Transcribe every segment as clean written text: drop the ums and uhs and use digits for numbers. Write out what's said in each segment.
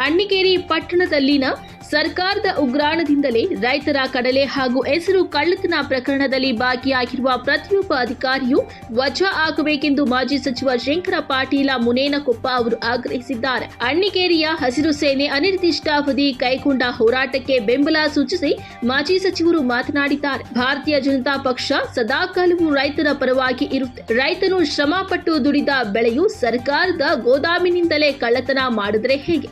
ಅಣ್ಣಿಗೇರಿ ಪಟ್ಟಣದಲ್ಲಿನ ಸರ್ಕಾರದ ಉಗ್ರಾಣದಿಂದಲೇ ರೈತರ ಕಡಲೆ ಹಾಗೂ ಹೆಸರು ಕಳ್ಳತನ ಪ್ರಕರಣದಲ್ಲಿ ಭಾಗಿಯಾಗಿರುವ ಪ್ರತಿಯೊಬ್ಬ ಅಧಿಕಾರಿಯೂ ವಜಾ ಆಗಬೇಕೆಂದು ಮಾಜಿ ಸಚಿವ ಶಂಕರ ಪಾಟೀಲ ಮುನೇನಕೊಪ್ಪ ಅವರು ಆಗ್ರಹಿಸಿದ್ದಾರೆ. ಅಣ್ಣಿಗೇರಿಯ ಹಸಿರು ಸೇನೆ ಅನಿರ್ದಿಷ್ಟಾವಧಿ ಕೈಗೊಂಡ ಹೋರಾಟಕ್ಕೆ ಬೆಂಬಲ ಸೂಚಿಸಿ ಮಾಜಿ ಸಚಿವರು ಮಾತನಾಡಿದ್ದಾರೆ. ಭಾರತೀಯ ಜನತಾ ಪಕ್ಷ ಸದಾಕಾಲವೂ ರೈತರ ಪರವಾಗಿ ಇರುತ್ತೆ. ರೈತನು ಶ್ರಮಪಟ್ಟು ದುಡಿದ ಬೆಳೆಯು ಸರ್ಕಾರದ ಗೋದಾಮಿನಿಂದಲೇ ಕಳ್ಳತನ ಮಾಡಿದ್ರೆ ಹೇಗೆ?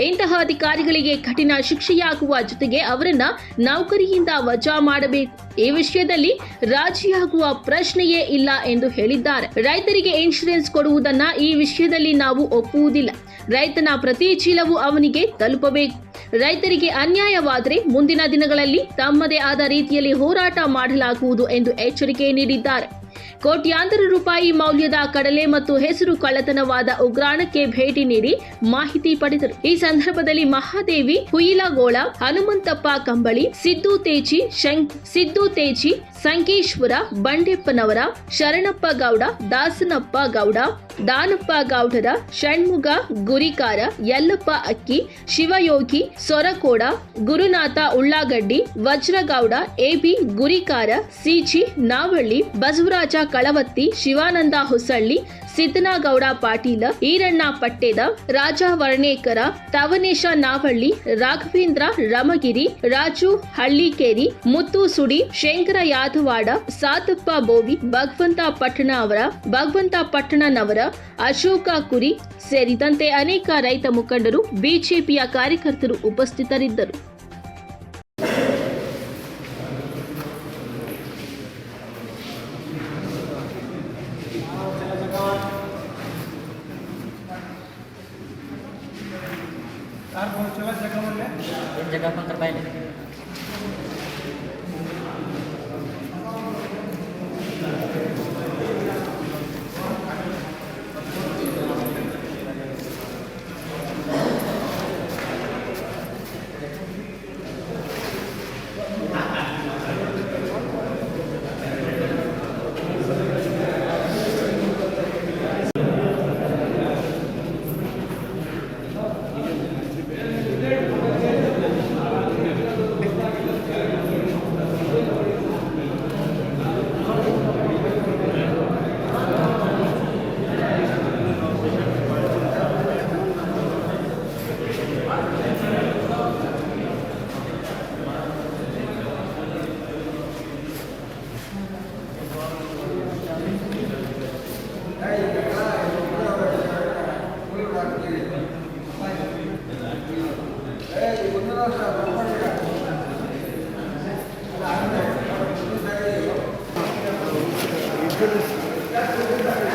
ಇಂತಹ ಅಧಿಕಾರಿಗಳಿಗೆ ಕಠಿಣ ಶಿಕ್ಷೆಯಾಗುವ ಜೊತೆಗೆ ಅವರನ್ನ ನೌಕರಿಯಿಂದ ವಜಾ ಮಾಡಬೇಕು. ಈ ವಿಷಯದಲ್ಲಿ ರಾಜಿಯಾಗುವ ಪ್ರಶ್ನೆಯೇ ಇಲ್ಲ ಎಂದು ಹೇಳಿದ್ದಾರೆ. ರೈತರಿಗೆ ಇನ್ಶೂರೆನ್ಸ್ ಕೊಡುವುದನ್ನ ಈ ವಿಷಯದಲ್ಲಿ ನಾವು ಒಪ್ಪುವುದಿಲ್ಲ. ರೈತನ ಪ್ರತಿ ಚೀಲವು ಅವನಿಗೆ ತಲುಪಬೇಕು. ರೈತರಿಗೆ ಅನ್ಯಾಯವಾದರೆ ಮುಂದಿನ ದಿನಗಳಲ್ಲಿ ತಮ್ಮದೇ ಆದ ರೀತಿಯಲ್ಲಿ ಹೋರಾಟ ಮಾಡಲಾಗುವುದು ಎಂದು ಎಚ್ಚರಿಕೆ ನೀಡಿದ್ದಾರೆ. ಕೋಟ್ಯಾಂತರ ರೂಪಾಯಿ ಮೌಲ್ಯದ ಕಡಲೆ ಮತ್ತು ಹೆಸರು ಕಳ್ಳತನವಾದ ಉಗ್ರಾಣಕ್ಕೆ ಭೇಟಿ ನೀಡಿ ಮಾಹಿತಿ ಪಡೆದರು. ಈ ಸಂದರ್ಭದಲ್ಲಿ ಮಹಾದೇವಿ ಹುಯಿಲಗೋಳ, ಹನುಮಂತಪ್ಪ ಕಂಬಳಿ, ಸಿದ್ದು ತೇಜಿ, ಸಂಕೇಶ್ವರ, ಬಂಡೆಪ್ಪನವರ, ಶರಣಪ್ಪ ಗೌಡ, ದಾಸನಪ್ಪ ಗೌಡ, ದಾನಪ್ಪ ಗೌಡರ, ಷಣ್ಮುಗ ಗುರಿಕಾರ, ಯಲ್ಲಪ್ಪ ಅಕ್ಕಿ, ಶಿವಯೋಗಿ ಸೊರಕೋಡ, ಗುರುನಾಥ ಉಳ್ಳಾಗಡ್ಡಿ, ವಜ್ರಗೌಡ, ಎಬಿ ಗುರಿಕಾರ, ಸಿಜಿ ನಾವಳ್ಳಿ, ಬಸವರಾಜ ಕಳವತ್ತಿ, ಶಿವಾನಂದ ಹೊಸಳ್ಳಿ, ಸಿದ್ದನಗೌಡ ಪಾಟೀಲ, ಈರಣ್ಣ ಪಟ್ಟೆದ, ರಾಜ ವರ್ಣೇಕರ, ತವನೇಶ ನಾವಳ್ಳಿ, ರಾಘವೇಂದ್ರ ರಮಗಿರಿ, ರಾಜು ಹಳ್ಳಿಕೇರಿ, ಮುತ್ತು ಸುಡಿ, ಶಂಕರ ಯಾದವಾಡ, ಸಾತಪ್ಪ ಬೋವಿ, ಭಗವಂತ ಪಟ್ಟಣನವರ, ಅಶೋಕ ಕುರಿ ಸೇರಿದಂತೆ ಅನೇಕ ರೈತ ಮುಖಂಡರು, ಬಿಜೆಪಿಯ ಕಾರ್ಯಕರ್ತರು ಉಪಸ್ಥಿತರಿದ್ದರು. जगह कौन कर पाएंगे? Gracias.